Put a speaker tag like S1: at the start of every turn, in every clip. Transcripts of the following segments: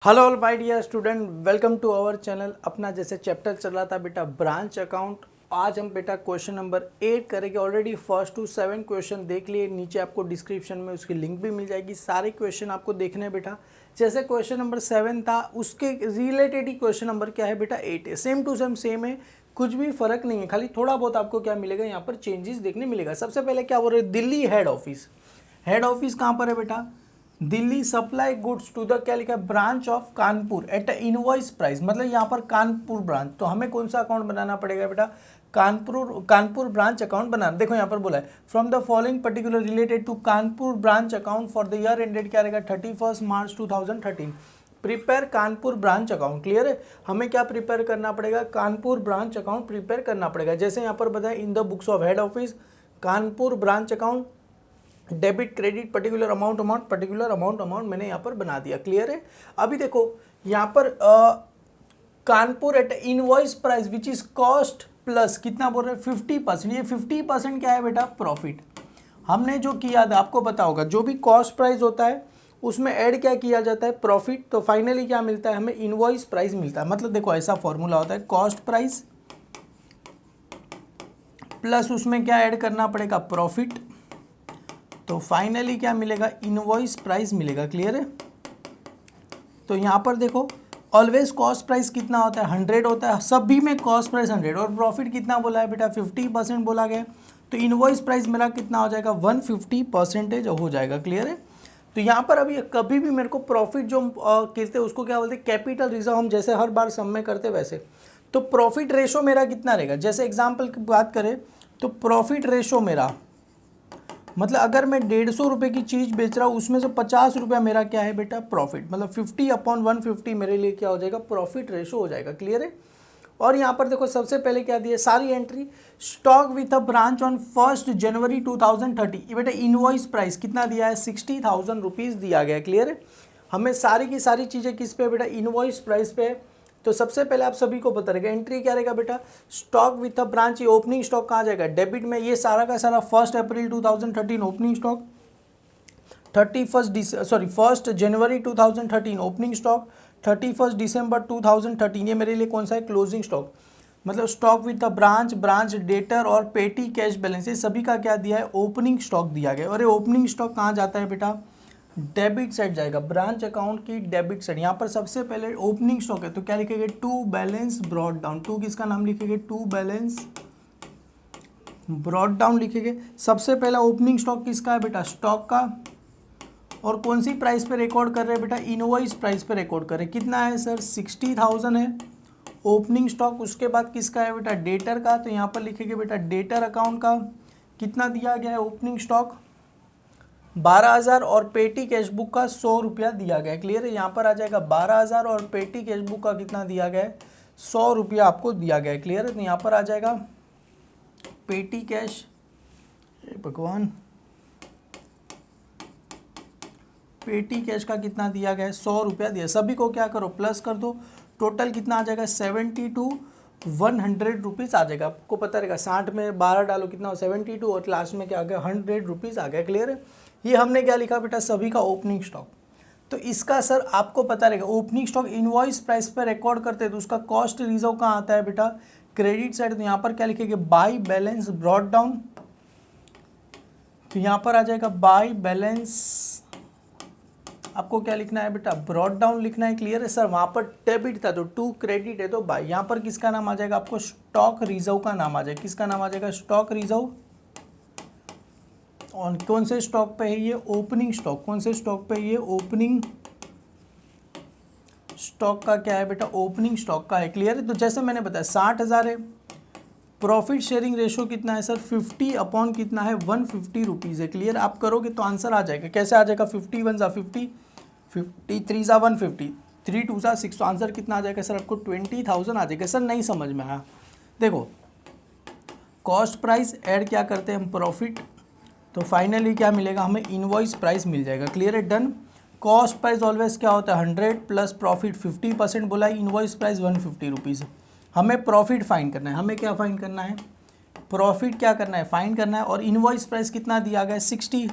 S1: Hello all my dear student, welcome to our channel. अपना जैसे chapter चल रहा था बेटा ब्रांच अकाउंट, आज हम बेटा क्वेश्चन नंबर 8 करेंगे। ऑलरेडी फर्स्ट टू 7 क्वेश्चन देख लिए, नीचे आपको डिस्क्रिप्शन में उसकी लिंक भी मिल जाएगी। सारे क्वेश्चन आपको देखने हैं बेटा। जैसे क्वेश्चन नंबर 7 था उसके रिलेटेड ही क्वेश्चन नंबर क्या है बेटा 8 है। सेम टू सेम है, कुछ भी फर्क नहीं है, खाली थोड़ा बहुत आपको क्या मिलेगा यहाँ पर चेंजेस देखने मिलेगा। सबसे पहले क्या बोल रहे हैं, Delhi head office. Head office कहाँ पर है बेटा? Delhi supply goods to the क्या लिखा है, branch of Kanpur at invoice price. मतलब यहाँ पर कानपुर ब्रांच, तो हमें कौन सा अकाउंट बनाना पड़ेगा बेटा? कानपुर ब्रांच अकाउंट बनाना। देखो यहाँ पर बोला है from the following particular related to Kanpur branch account for the year ended क्या रहेगा 31 March 2013। Prepare Kanpur branch account. Clear है? हमें क्या प्रिपेयर करना पड़ेगा? कानपुर ब्रांच अकाउंट प्रिपेयर करना पड़ेगा। जैसे यहाँ पर बताया in the books of head office Kanpur branch account, debit credit particular amount मैंने यहाँ पर बना दिया। क्लियर है? अभी देखो यहाँ पर Kanpur at invoice price which is cost plus कितना बोल रहे हैं 50%। ये 50% क्या है बेटा? प्रॉफिट। हमने जो किया था आपको पता होगा, जो भी कॉस्ट प्राइस होता है उसमें ऐड क्या किया जाता है? प्रॉफिट। तो फाइनली क्या मिलता है हमें? इनवॉइस प्राइस मिलता है। मतलब देखो ऐसा फॉर्मूला होता है, कॉस्ट प्राइस प्लस उसमें क्या ऐड करना पड़ेगा? प्रॉफिट। तो फाइनली क्या मिलेगा? इनवॉइस प्राइस मिलेगा। क्लियर है? तो यहाँ पर देखो ऑलवेज कॉस्ट प्राइस कितना होता है? 100 होता है, सभी में कॉस्ट प्राइस 100 और प्रॉफिट कितना बोला है बेटा? 50% बोला गया। तो इनवॉइस प्राइस मेरा कितना हो जाएगा? 150% हो जाएगा। क्लियर है? तो यहाँ पर अभी कभी भी मेरे को प्रॉफिट जो कहते हैं उसको क्या बोलते हैं? Capital reserve. हम जैसे हर बार सम में करते वैसे। तो प्रॉफिट रेशो मेरा कितना रहेगा? जैसे एग्जाम्पल की बात करें तो प्रॉफिट रेशो मेरा, मतलब अगर मैं 150 रुपये की चीज़ बेच रहा हूँ उसमें से 50 रुपया मेरा क्या है बेटा? प्रॉफिट। मतलब 50/150 मेरे लिए क्या हो जाएगा? प्रॉफिट रेशो हो जाएगा। क्लियर है? और यहाँ पर देखो सबसे पहले क्या दिया सारी entry, stock with a branch on 1 जनवरी 2030। ये बेटा इनवॉइस प्राइस कितना दिया है? 60,000 रुपीज़ दिया गया है। क्लियर है? हमें सारी की सारी चीज़ें किस पे बेटा? इनवॉइस प्राइस पे। तो सबसे पहले आप सभी को पता रहेगा एंट्री क्या रहेगा बेटा? Stock with a branch. ये ओपनिंग स्टॉक कहाँ जाएगा? डेबिट में। ये सारा का सारा 1 अप्रैल 2013 ओपनिंग स्टॉक, 1 जनवरी 2013 ओपनिंग स्टॉक, 31 दिसंबर 2013 ये मेरे लिए कौन सा है? Closing stock. मतलब stock with the branch debtor और पेटी कैश बैलेंस, ये सभी का क्या दिया है? ओपनिंग स्टॉक दिया गया। और ये ओपनिंग स्टॉक कहाँ जाता है बेटा? डेबिट साइड जाएगा, ब्रांच अकाउंट की डेबिट साइड। यहाँ पर सबसे पहले ओपनिंग स्टॉक है तो क्या लिखेंगे? To balance brought down. To किसका नाम लिखेंगे? टू बैलेंस ब्रॉड डाउन लिखेंगे। सबसे पहला ओपनिंग स्टॉक किसका है बेटा? स्टॉक का। और कौन सी प्राइस पे रिकॉर्ड कर रहे हैं बेटा? इनवॉइस प्राइस पे रिकॉर्ड कर रहे हैं। कितना है सर? 60,000 है ओपनिंग स्टॉक। उसके बाद किसका है बेटा? डेटर का। तो यहाँ पर लिखेंगे बेटा डेटर अकाउंट का कितना दिया गया है? ओपनिंग स्टॉक 12,000 और पेटी कैश बुक का 100 रुपया दिया गया है। क्लियर है? यहाँ पर आ जाएगा 12,000 और पेटी कैश बुक का कितना दिया गया है? 100 रुपया आपको दिया गया है। क्लियर है? तो यहाँ पर आ जाएगा पेटी कैश, भगवान, पेटी कैश का कितना दिया गया है? 100 रुपया दिया। सभी को क्या करो? प्लस कर दो। टोटल कितना आ जाएगा? 70 to 100 रुपीज़ आ जाएगा। आपको पता रहेगा 60 में 12 डालो कितना हो? 72 और लास्ट में क्या आ गया? 100 रुपीज़ आ गया। क्लियर है? ये हमने क्या लिखा बेटा? सभी का ओपनिंग स्टॉक। तो इसका सर आपको पता रहेगा ओपनिंग स्टॉक इनवॉइस प्राइस पर रिकॉर्ड करते हैं तो उसका कॉस्ट रिजर्व कहाँ आता है बेटा? Credit side. तो यहाँ पर क्या लिखेंगे? By balance brought down. तो यहाँ पर आ जाएगा बाई बैलेंस, आपको क्या लिखना है बेटा? ब्रॉड डाउन लिखना है। क्लियर है सर? वहाँ पर डेबिट था तो टू क्रेडिट है तो बाई। यहाँ पर किसका नाम आ जाएगा? आपको स्टॉक रिजर्व का नाम आ जाएगा। किसका नाम आ जाएगा? Stock reserve. और कौन से स्टॉक पे है ये? Opening stock. कौन से स्टॉक पे ये? ओपनिंग स्टॉक का क्या है बेटा? ओपनिंग स्टॉक का है। क्लियर है? तो जैसे मैंने बताया 60,000 है। प्रॉफिट शेयरिंग रेशो कितना है सर? 50 अपॉन कितना है? 150 रुपीज़ है। क्लियर? आप करोगे तो आंसर आ जाएगा। कैसे आ जाएगा? 50 1 ज़ा 50, 53 ज़ा 150, 3 2 ज़ा 6। तो आंसर कितना आ जाएगा सर? आपको 20,000 आ जाएगा। सर नहीं समझ में आया। देखो कॉस्ट प्राइस ऐड क्या करते हैं हम? प्रॉफिट। तो फाइनली क्या मिलेगा हमें? इनवॉइस प्राइस मिल जाएगा। क्लियर है? डन। कॉस्ट प्राइस ऑलवेज क्या होता है? 100 प्लस प्रॉफिट 50% बोला है। Invoice price 150 rupees. हमें प्रॉफिट फाइंड करना है। हमें क्या फाइंड करना है? प्रॉफिट क्या करना है? फाइंड करना है। और इनवॉइस प्राइस कितना दिया गया है? 60।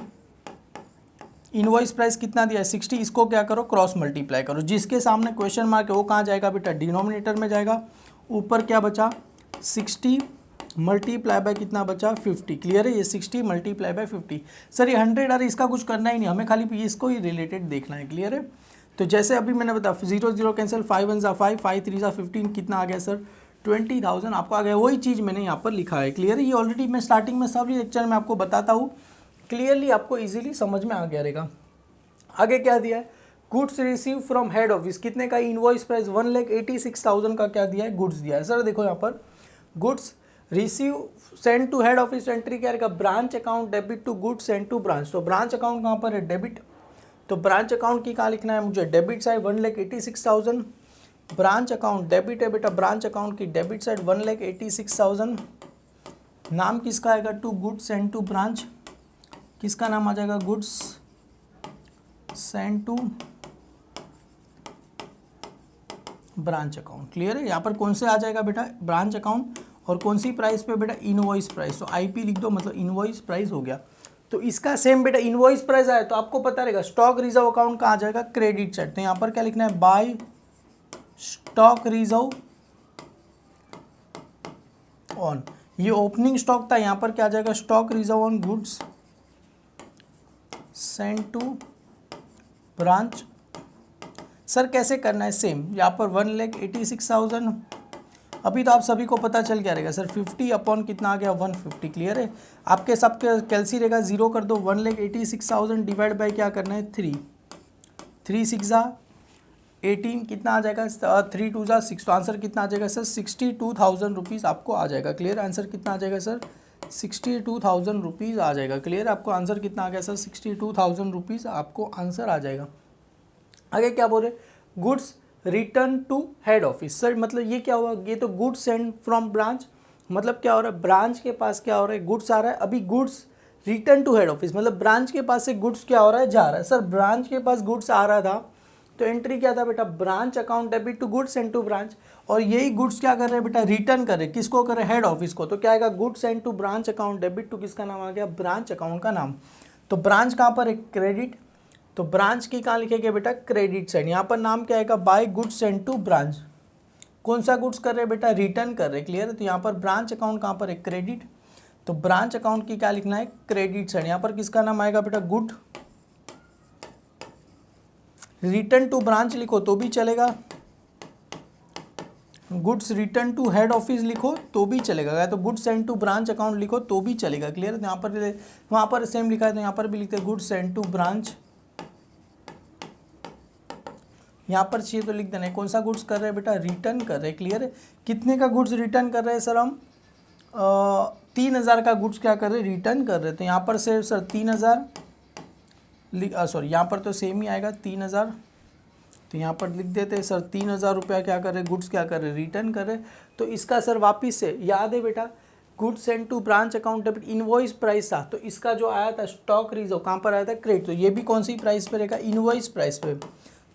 S1: इनवॉइस प्राइस कितना दिया है 60, इसको क्या करो क्रॉस मल्टीप्लाई करो, जिसके सामने क्वेश्चन मार्क है वो कहाँ जाएगा बेटा डिनोमिनेटर में जाएगा, ऊपर क्या बचा 60 मल्टीप्लाई बाय कितना बचा 50, क्लियर है, ये 60 मल्टीप्लाई बाय 50। सर ये 100 अरे इसका कुछ करना ही नहीं, हमें खाली इसको ही रिलेटेड देखना है, क्लियर है। तो जैसे अभी मैंने बताया 0 0 कैंसिल, 5 1 5, 5 3 15, कितना आ गया सर 20,000 आपको आ गया, वही चीज़ मैंने यहाँ पर लिखा है, क्लियर है। ये ऑलरेडी मैं स्टार्टिंग में सभी लेक्चर में आपको बताता हूँ, क्लियरली आपको इजीली समझ में आ गया रहेगा। आगे क्या दिया है, goods receive from head office, कितने का इनवॉइस प्राइस 1,86,000 का क्या दिया है गुड्स दिया है। सर देखो यहाँ पर goods receive send to head office, entry क्या रहेगा branch account debit to goods send to branch, तो ब्रांच अकाउंट कहाँ पर है डेबिट, तो ब्रांच अकाउंट की कहाँ लिखना है मुझे debit side 1,86,000, branch account debit है बेटा, ब्रांच अकाउंट की डेबिट साइड 1,86,000, नाम किसका आएगा to goods send to branch, किसका नाम आ जाएगा goods send to branch account, clear है। यहाँ पर कौन से आ जाएगा बेटा ब्रांच अकाउंट, और कौन सी प्राइस पे बेटा इनवॉइस प्राइस, तो आईपी लिख दो, मतलब इनवॉइस प्राइस हो गया। तो इसका सेम बेटा इनवॉइस प्राइस आया तो आपको पता रहेगा स्टॉक रिजर्व अकाउंट कहाँ आ जाएगा क्रेडिट साइड, तो यहाँ पर क्या लिखना है बाय स्टॉक रिजर्व ऑन, ये ओपनिंग स्टॉक था, यहाँ पर क्या आ जाएगा stock reserve on goods send to branch. Sir कैसे करना है सेम, यहाँ पर 1,86,000, अभी तो आप सभी को पता चल गया रहेगा सर 50 अपॉन कितना आ गया 150, क्लियर है। आपके सबके कैलसी रहेगा 0 कर दो, 1,86,000 डिवाइड बाय क्या करना है 3, 3 6 18 कितना आ जाएगा 3 2 6, तो आंसर कितना आ जाएगा सर 62,000 रुपीज़ आपको आ जाएगा, क्लियर। आंसर कितना आ जाएगा सर 62,000 रुपीज़ आ जाएगा, क्लियर। आपको आंसर कितना आ गया सर 62,000 रुपीज़ आपको आंसर आ जाएगा। आगे क्या बोल रहे goods return to head office, sir मतलब ये क्या हुआ, ये तो गुड्स सेंड फ्रॉम ब्रांच, मतलब क्या हो रहा है ब्रांच के पास क्या हो रहा है गुड्स आ रहा है, अभी goods return to head office मतलब ब्रांच के पास से गुड्स क्या हो रहा है जा रहा है। सर ब्रांच के पास गुड्स आ रहा था तो एंट्री क्या था बेटा branch account debit to goods send to branch, और यही गुड्स क्या कर रहे हैं बेटा रिटर्न कर रहे, किसको कर रहे हेड ऑफिस को, तो क्या आएगा goods send to branch account debit to किसका नाम आ गया ब्रांच अकाउंट का नाम। तो ब्रांच कहाँ पर है क्रेडिट, तो ब्रांच की कहाँ लिखेंगे बेटा क्रेडिट साइड, यहाँ पर नाम क्या आएगा by goods send to branch, कौन सा गुड्स कर रहे हैं बेटा रिटर्न कर रहे, क्लियर है। तो यहाँ पर ब्रांच अकाउंट कहाँ पर है क्रेडिट, तो ब्रांच अकाउंट की क्या लिखना है क्रेडिट साइड, यहाँ पर किसका नाम आएगा बेटा गुड, रिटर्न टू ब्रांच लिखो तो भी चलेगा, goods return to head office लिखो तो भी चलेगा, तो goods send to branch account लिखो तो भी चलेगा, क्लियर है। तो यहाँ पर वहाँ पर सेम लिखा है तो यहाँ पर भी लिखते हैं गुड्स सेंड टू ब्रांच, यहाँ पर चाहिए तो लिख देना है कौन सा गुड्स कर रहे हैं बेटा रिटर्न कर रहे हैं, क्लियर है। कितने का गुड्स रिटर्न कर रहे हैं सर हम 3,000 का गुड्स क्या कर रहे हैं रिटर्न कर रहे हैं, तो यहाँ पर से सर 3,000 सॉरी यहाँ पर तो सेम ही आएगा 3,000, तो यहाँ पर लिख देते हैं सर 3,000 रुपया क्या कर रहे हैं गुड्स क्या कर रहे हैं रिटर्न कर रहे हैं। तो इसका सर वापिस से याद है बेटा goods send to branch account debit invoice price था, तो इसका जो आया था स्टॉक रिजर्व कहाँ पर आया था क्रेडिट, तो ये भी कौन सी प्राइस पे रहेगा इनवॉइस प्राइस पे,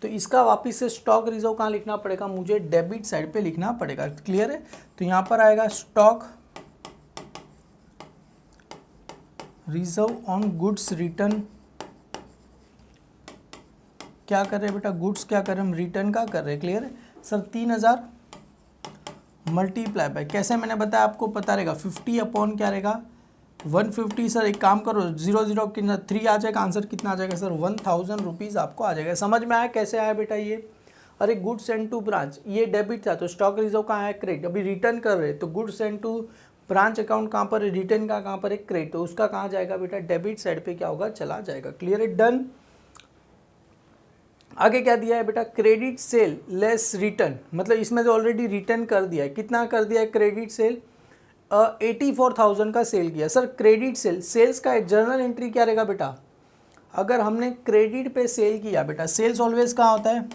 S1: तो इसका वापिस से स्टॉक रिजर्व कहाँ लिखना पड़ेगा मुझे डेबिट साइड पे लिखना पड़ेगा, क्लियर है। तो यहाँ पर आएगा stock reserve on goods return, क्या कर रहे हैं बेटा गुड्स क्या कर रहे हैं हम रिटर्न का कर रहे हैं, क्लियर है सर। 3,000 मल्टीप्लाई बाय कैसे मैंने बताया आपको पता रहेगा 50 अपॉन क्या रहेगा 150, सर एक काम करो 0 0 कितना 3 आ जाएगा, आंसर कितना आ जाएगा सर 1,000 रुपीज़ आपको आ जाएगा। समझ में आया कैसे आया बेटा ये, अरे गुड्स सेंड टू ब्रांच ये डेबिट था तो स्टॉक रिजर्व कहाँ है क्रेडिट, अभी रिटर्न कर रहे तो goods send to branch account कहाँ पर है रिटर्न का कहाँ पर है क्रेडिट, तो उसका कहाँ जाएगा बेटा डेबिट साइड पे क्या होगा चला जाएगा, क्लियर है डन। आगे क्या दिया है बेटा क्रेडिट सेल लेस रिटर्न, मतलब इसमें तो ऑलरेडी रिटर्न कर दिया है, कितना कर दिया है क्रेडिट सेल 84,000 का सेल किया। सर क्रेडिट सेल सेल्स का जर्नल एंट्री क्या रहेगा बेटा, अगर हमने क्रेडिट पे सेल किया बेटा सेल्स ऑलवेज कहाँ होता है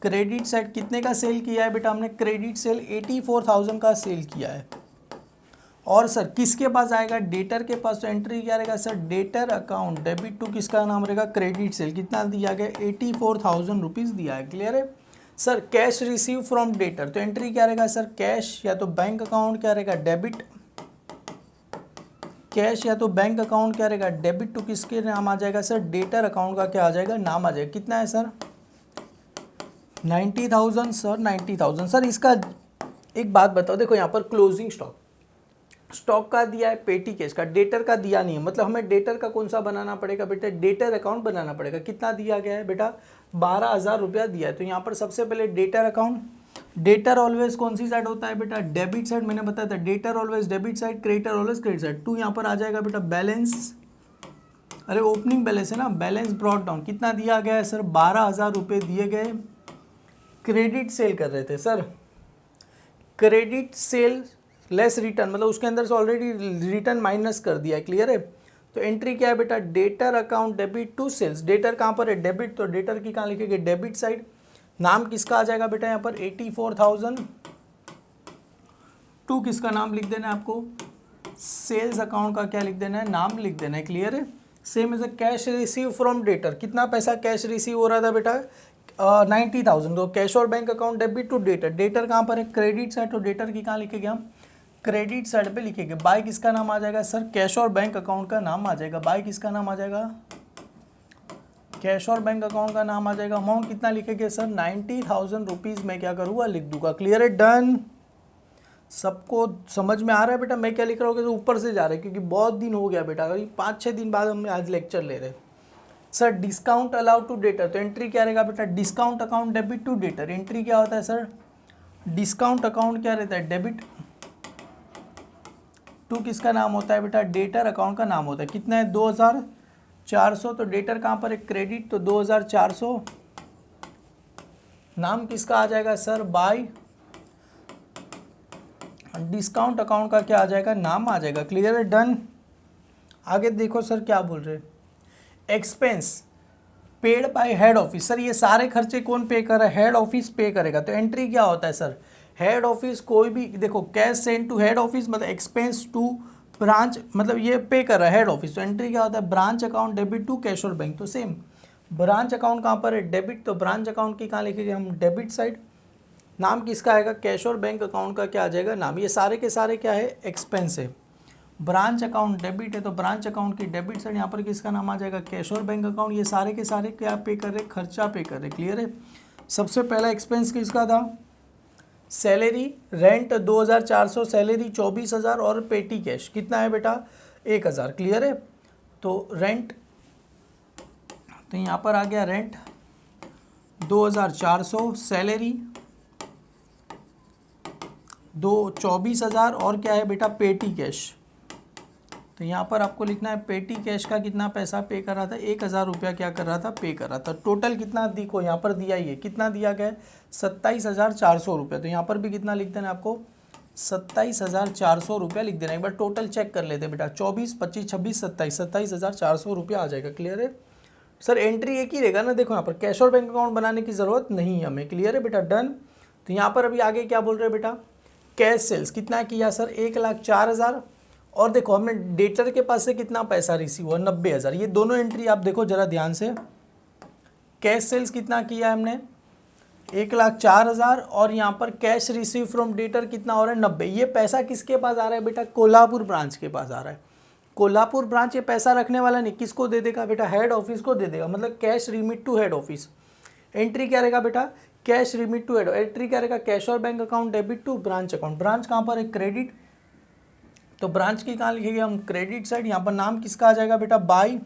S1: क्रेडिट साइड, कितने का सेल किया है बेटा हमने क्रेडिट सेल 84,000 का सेल किया है, और सर किसके पास आएगा डेटर के पास, तो एंट्री क्या रहेगा sir debtor account debit to किसका नाम रहेगा क्रेडिट सेल, कितना दिया गया 84,000 रुपीज़ दिया है, क्लियर है। Sir cash receive from debtor, तो एंट्री क्या रहेगा सर कैश या तो बैंक अकाउंट क्या रहेगा डेबिट कैश या तो बैंक अकाउंट क्या रहेगा, डेबिट टू किसके नाम आ जाएगा सर, डेटर अकाउंट का क्या आ जाएगा, नाम आ जाएगा। कितना है सर, 90,000 सर, 90,000 सर। इसका एक बात बताओ, देखो यहाँ पर क्लोजिंग स्टॉक का दिया है, पेटी कैश का, डेटर का दिया नहीं है, मतलब हमें डेटर का कौन सा बनाना पड़ेगा बेटा, डेटर अकाउंट बनाना पड़ेगा। कितना दिया गया है बेटा, 12,000 रुपया दिया है। तो यहाँ पर सबसे पहले डेटर अकाउंट, डेटर ऑलवेज कौन सी साइड होता है बेटा, डेबिट साइड। मैंने बताया था debtor always debit side, creditor always credit side. टू यहाँ पर आ जाएगा बेटा बैलेंस, अरे ओपनिंग बैलेंस है ना, बैलेंस ब्रॉट डाउन। कितना दिया गया है सर, 12,000 रुपये दिए गए। क्रेडिट सेल कर रहे थे sir, credit sale less return, मतलब उसके अंदर से ऑलरेडी रिटर्न माइनस कर दिया है, क्लियर है। तो एंट्री क्या है बेटा, debtor account debit to sales. Debtor कहाँ पर है, डेबिट, तो डेटर की कहाँ लिखेंगे, डेबिट साइड। नाम किसका आ जाएगा बेटा यहाँ पर 84,000। टू किसका नाम लिख देना है आपको, सेल्स अकाउंट का क्या लिख देना है, नाम लिख देना है, क्लियर है। Same as a cash receive from debtor, कितना पैसा कैश रिसीव हो रहा था बेटा, 90,000। तो कैश और bank account debit to debtor, debtor कहाँ पर है, क्रेडिट साइड, तो डेटर की कहाँ लिखेंगे हम, क्रेडिट साइड पे लिखेंगे। बाय किसका नाम आ जाएगा सर, कैश और बैंक अकाउंट का नाम आ जाएगा। बाय किसका नाम आ जाएगा, कैश और बैंक अकाउंट का नाम आ जाएगा। अमाउंट कितना लिखेंगे सर, 90,000 रुपीज़ मैं क्या करूँगा, लिख दूंगा, क्लियर है, डन। सबको समझ में आ रहा है बेटा मैं क्या लिख रहा हूँ, कैसे ऊपर से जा रहा है, क्योंकि बहुत दिन हो गया बेटा, अगर 5-6 दिन बाद हम आज लेक्चर ले रहे हैं। Sir discount allowed to debtor, तो एंट्री क्या रहेगा बेटा, discount account debit to debtor. Entry क्या होता है सर, डिस्काउंट अकाउंट क्या रहता है, डेबिट टू किसका नाम होता है बेटा, डेटर अकाउंट का नाम होता है। कितना है, 2,400। तो डेटर कहाँ पर है, क्रेडिट, तो 2,400। नाम किसका आ जाएगा सर, बाय। डिस्काउंट अकाउंट का क्या आ जाएगा, नाम आ जाएगा, क्लियर है, डन। आगे देखो सर क्या बोल रहे हैं, expense paid by head office. Sir ये सारे खर्चे कौन पे कर रहा है, हेड ऑफिस पे करेगा। तो एंट्री क्या होता है सर, हेड ऑफिस कोई भी, देखो cash send to head office, मतलब एक्सपेंस टू ब्रांच, मतलब ये पे कर रहा है हेड ऑफिस। तो एंट्री क्या होता है, branch account debit to cash और बैंक। तो सेम ब्रांच अकाउंट कहाँ पर है, डेबिट, तो ब्रांच अकाउंट की कहाँ लिखेंगे हम, डेबिट साइड। नाम किसका आएगा, कैश और बैंक अकाउंट का क्या आ जाएगा, नाम। ये सारे के सारे क्या है, एक्सपेंस है। ब्रांच अकाउंट डेबिट है, तो ब्रांच अकाउंट की डेबिट साइड यहाँ पर किसका नाम आ जाएगा, कैश और बैंक अकाउंट। ये सारे के सारे क्या पे कर रहे, खर्चा पे कर रहे, क्लियर है। सबसे पहला एक्सपेंस किसका था, सैलरी, रेंट 2,400, सैलरी 24,000 और पेटी कैश कितना है बेटा, 1,000, क्लियर है। तो रेंट, तो यहाँ पर आ गया रेंट 2,400, सैलरी 24,000 और क्या है बेटा, पेटी कैश। तो यहाँ पर आपको लिखना है पेटी कैश का कितना पैसा पे कर रहा था, 1,000 रुपया क्या कर रहा था, पे कर रहा था। टोटल कितना देखो यहाँ पर दिया ही है, कितना दिया गया है, 27,400 रुपये। तो यहाँ पर भी कितना लिख देना आपको, 27,400 रुपया लिख देना। एक बार टोटल चेक कर लेते बेटा, 24, 25, 26, 27, 27,400 रुपया आ जाएगा, क्लियर है। सर एंट्री एक ही रहेगा ना, देखो यहाँ पर कैश और बैंक अकाउंट बनाने की ज़रूरत नहीं है हमें, क्लियर है बेटा, डन। तो यहाँ पर अभी आगे क्या बोल रहे हैं बेटा, कैश सेल्स कितना किया सर, 1,04,000। और देखो हमने डेटर के पास से कितना पैसा रिसीव हुआ, 90,000। ये दोनों एंट्री आप देखो जरा ध्यान से, कैश सेल्स कितना किया हमने, 1,04,000 और यहाँ पर कैश रिसीव फ्रॉम डेटर कितना हो रहा है, 90। ये पैसा किसके पास आ रहा है बेटा, कोल्हापुर ब्रांच के पास आ रहा है। कोल्हापुर ब्रांच ये पैसा रखने वाला नहीं, किसको दे देगा बेटा, हेड ऑफिस को दे देगा, मतलब cash remit to head office. Entry क्या रहेगा बेटा, cash remit to head. Entry क्या रहेगा, कैश और bank account debit to branch account. Branch कहाँ पर है, क्रेडिट, तो ब्रांच की कहाँ लिखेंगे हम, क्रेडिट साइड। यहाँ पर नाम किसका आ जाएगा बेटा, बाय।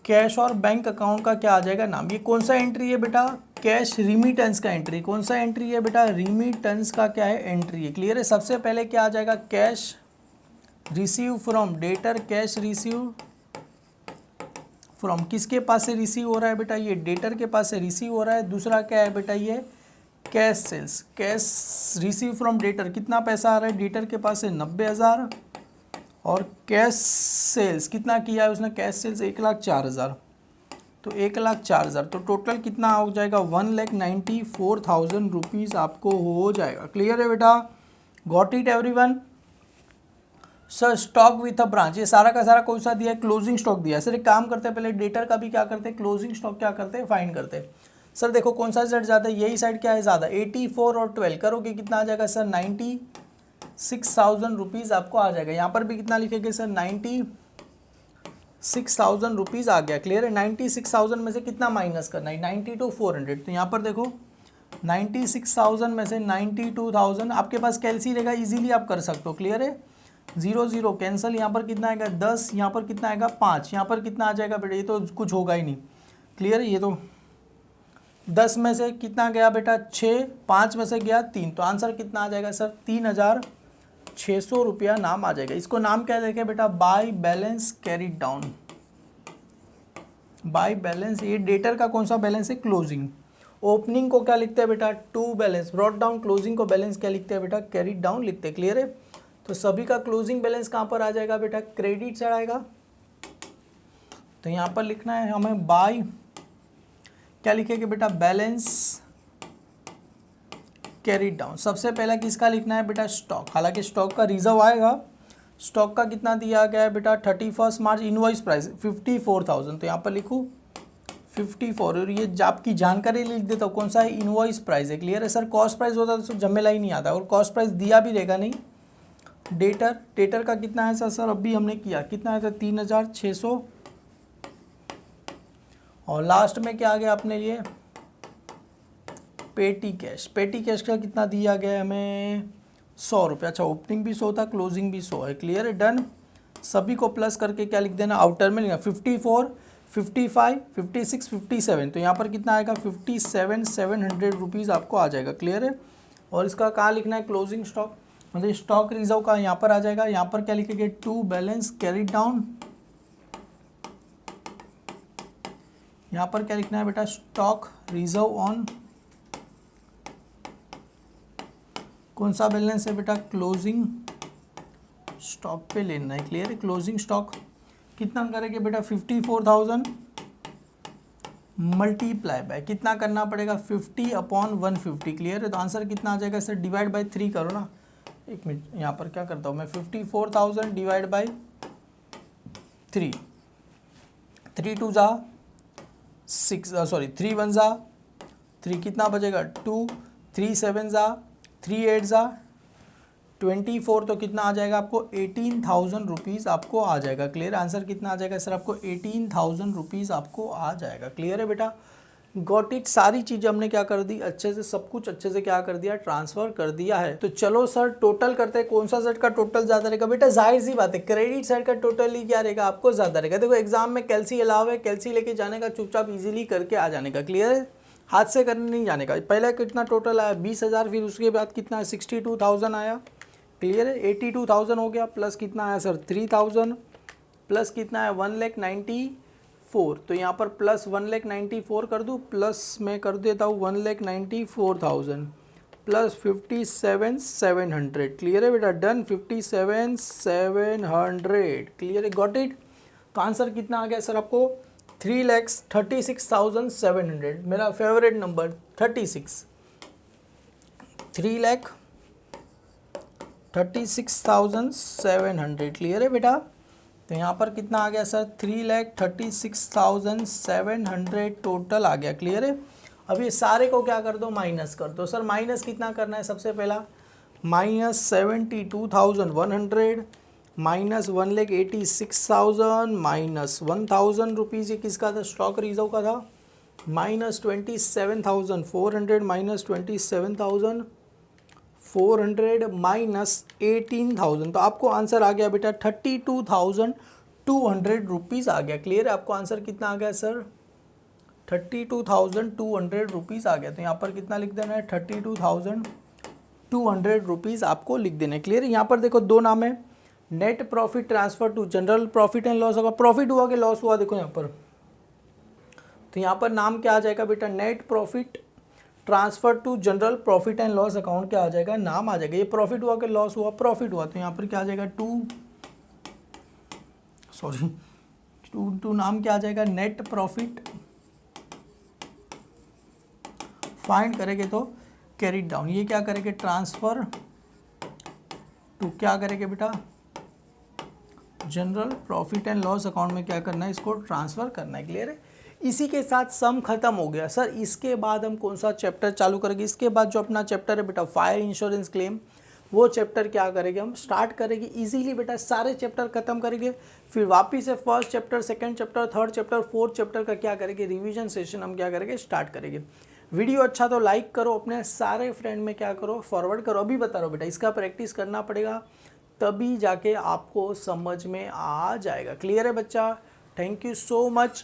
S1: कैश और बैंक अकाउंट का क्या आ जाएगा, नाम। ये कौन सा एंट्री है बेटा, कैश रिमिटेंस का एंट्री। कौन सा एंट्री है बेटा, रिमिटेंस का क्या है, एंट्री है, क्लियर है। सबसे पहले क्या आ जाएगा, cash receive from debtor, cash receive from किसके पास से रिसीव हो रहा है बेटा, ये डेटर के पास से रिसीव हो रहा है। दूसरा क्या है बेटा, ये cash sales, cash receive from debtor, कितना पैसा आ रहा है डेटर के पास से, 90,000 और कैश सेल्स कितना किया है उसने, कैश सेल्स 1,04,000। तो 1,04,000, तो टोटल कितना हो जाएगा, 1,94,000 रुपीज़ आपको हो जाएगा, क्लियर है बेटा, got it everyone. Sir stock with a branch, ये सारा का सारा कौन सा दिया है, क्लोजिंग स्टॉक दिया है। सर एक काम करते हैं, पहले डेटर का भी क्या करते हैं, क्लोजिंग स्टॉक क्या करते हैं, फाइंड करते हैं। सर देखो कौन सा साइड ज़्यादा है, यही साइड क्या है ज़्यादा, 84 और 12 करोगे कितना आ जाएगा सर, 6,000 रुपीज़ आपको आ जाएगा। यहाँ पर भी कितना लिखेंगे सर, 96,000 रुपीज़ आ गया। क्लियर है। 96,000 में से कितना माइनस करना है, 92,400। तो यहाँ पर देखो 96,000 में से 92,000, आपके पास कैलसी रहेगा, इजीली आप कर सकते हो। क्लियर है। 0 0 कैंसिल, यहाँ पर कितना आएगा 10, यहाँ पर कितना आएगा 5, यहाँ पर कितना आ जाएगा बेटा, ये तो कुछ होगा ही नहीं। क्लियर है। ये तो 10 में से कितना गया बेटा 6, 5 में से गया 3, तो आंसर कितना आ जाएगा सर, 3,600 रुपया नाम आ जाएगा। इसको नाम क्या देखें बेटा, by balance carried down. By balance, ये डेटर का कौन सा बैलेंस है, क्लोजिंग। ओपनिंग को क्या लिखते हैं बेटा, to balance brought down. Closing को बैलेंस क्या लिखते हैं बेटा, कैरिड डाउन लिखते हैं। क्लियर है। तो सभी का क्लोजिंग बैलेंस कहाँ पर आ जाएगा बेटा, क्रेडिट साइड आएगा। तो यहाँ पर लिखना है हमें बाय, क्या लिखेंगे बेटा, बैलेंस कैरिड डाउन। सबसे पहला किसका लिखना है बेटा, स्टॉक। हालांकि स्टॉक का रिजर्व आएगा। स्टॉक का कितना दिया गया है बेटा, 31 मार्च इनवॉइस प्राइस 54,000। तो यहाँ पर लिखूँ 54, और ये आपकी जानकारी लिख देता हूँ, कौन सा है, इनवॉइस प्राइस है। क्लियर है सर। कॉस्ट प्राइस होता तो झमेला ही नहीं आता, और कॉस्ट प्राइस दिया भी रहेगा नहीं। डेटर का कितना है सर, अभी हमने किया, कितना है सर, 3,600। और लास्ट में क्या आ गया अपने लिए, पेटी कैश। पेटी कैश का कितना दिया गया है हमें, 100 रुपये। अच्छा, ओपनिंग भी 100 था, क्लोजिंग भी 100 है। क्लियर है, डन। सभी को प्लस करके क्या लिख देना, आउटर में लिखना 54, 55, 56, 57। तो यहाँ पर कितना आएगा, 57,700 रुपीज़ आपको आ जाएगा। क्लियर है। और इसका कहाँ लिखना है, क्लोजिंग स्टॉक, मतलब स्टॉक रिजर्व का यहाँ पर आ जाएगा। यहाँ पर क्या लिखेंगे, टू बैलेंस कैरिड डाउन। यहाँ पर क्या लिखना है बेटा, स्टॉक रिजर्व ऑन, कौन सा बैलेंस है बेटा, क्लोजिंग स्टॉक पे लेना है। क्लियर है। क्लोजिंग स्टॉक कितना करेंगे बेटा, 54,000 मल्टीप्लाई बाय कितना करना पड़ेगा, 50/150। क्लियर है। तो आंसर कितना आ जाएगा सर, डिवाइड बाय 3 करो ना। एक मिनट, यहाँ पर क्या करता हूँ मैं, 54,000 डिवाइड बाय 3, 3 2 जा 6, सॉरी 3 1 जा 3, कितना बचेगा 2, 3 7 जा 3 8 जा 24, तो कितना आ जाएगा आपको, 18,000 रुपीज़ आपको आ जाएगा। क्लियर। आंसर कितना आ जाएगा सर, आपको 18,000 रुपीज़ आपको आ जाएगा। क्लियर है बेटा। Got it. सारी चीज़ें हमने क्या कर दी, अच्छे से, सब कुछ अच्छे से क्या कर दिया, ट्रांसफ़र कर दिया है। तो चलो सर टोटल करते हैं, कौन सा सेट का टोटल ज़्यादा रहेगा बेटा, जाहिर सी बात है क्रेडिट साइड का टोटल ही क्या रहेगा, आपको ज़्यादा रहेगा। देखो एग्जाम में कैलसी अलाव है, कैलसी लेके जाने का, चुपचाप इजीली करके आ जाने का। क्लियर है। हाथ से करने नहीं जाने का। पहले कितना टोटल आया, 20,000, फिर उसके बाद कितना है, 62,000 आया। क्लियर है। 82,000 हो गया, प्लस कितना आया सर, 3,000, प्लस कितना है, 1,94,000। तो यहाँ पर प्लस 1,94,000 कर दूँ, प्लस मैं कर देता हूँ 1,94,000 प्लस 57,700। क्लियर है बेटा, डन। 57,700। क्लियर है, गॉट इट। तो आंसर कितना आ गया सर आपको, 3,36,700। मेरा फेवरेट नंबर 36, 3,36,700। क्लियर है बेटा। तो यहाँ पर कितना आ गया सर, 3,36,700 टोटल आ गया। क्लियर है। अब ये सारे को क्या कर दो, माइनस कर दो। सर माइनस कितना करना है, सबसे पहला -72,100 माइनस 1,86,000 माइनस 1,000 रुपीज़, ये किसका था, स्टॉक रिजर्व का था, माइनस 27,400 माइनस 27,400 माइनस 18,000। तो आपको आंसर आ गया बेटा 32,200 रुपीज़ आ गया। क्लियर है। आपको आंसर कितना आ गया सर, 32,200 रुपीज़ आ गया। तो यहाँ पर कितना लिख देना है, 32,200 रुपीज़ आपको लिख देना है। क्लियर है। यहाँ पर देखो दो नाम है, net profit transfer to general profit and loss. होगा प्रॉफिट हुआ कि लॉस हुआ, देखो यहाँ पर। तो यहाँ पर नाम क्या आ जाएगा बेटा, net profit transfer to general profit and loss account क्या आ जाएगा, नाम आ जाएगा। ये प्रॉफिट हुआ कि लॉस हुआ, प्रॉफिट हुआ। तो यहाँ पर क्या आ जाएगा, टू नाम क्या आ जाएगा, नेट प्रॉफिट। फाइंड करेंगे तो कैरिड डाउन, ये क्या करेंगे, ट्रांसफर टू, क्या करेंगे बेटा, general profit and loss account में क्या करना है, इसको ट्रांसफ़र करना है। क्लियर है। इसी के साथ सम खत्म हो गया। सर इसके बाद हम कौन सा चैप्टर चालू करेंगे, इसके बाद जो अपना चैप्टर है बेटा फायर इंश्योरेंस क्लेम। वो चैप्टर क्या करेंगे हम स्टार्ट करेंगे इजीली बेटा, सारे चैप्टर खत्म करेंगे, फिर वापिस से first chapter, second chapter, third chapter, fourth chapter का क्या करेंगे रिवीजन सेशन हम क्या करेंगे स्टार्ट करेंगे। वीडियो अच्छा तो लाइक करो, अपने सारे फ्रेंड में क्या करो फॉरवर्ड करो। अभी बता रहा हूँ बेटा, इसका प्रैक्टिस करना पड़ेगा तभी जाके आपको समझ में आ जाएगा। क्लियर है बच्चा? Thank you so much.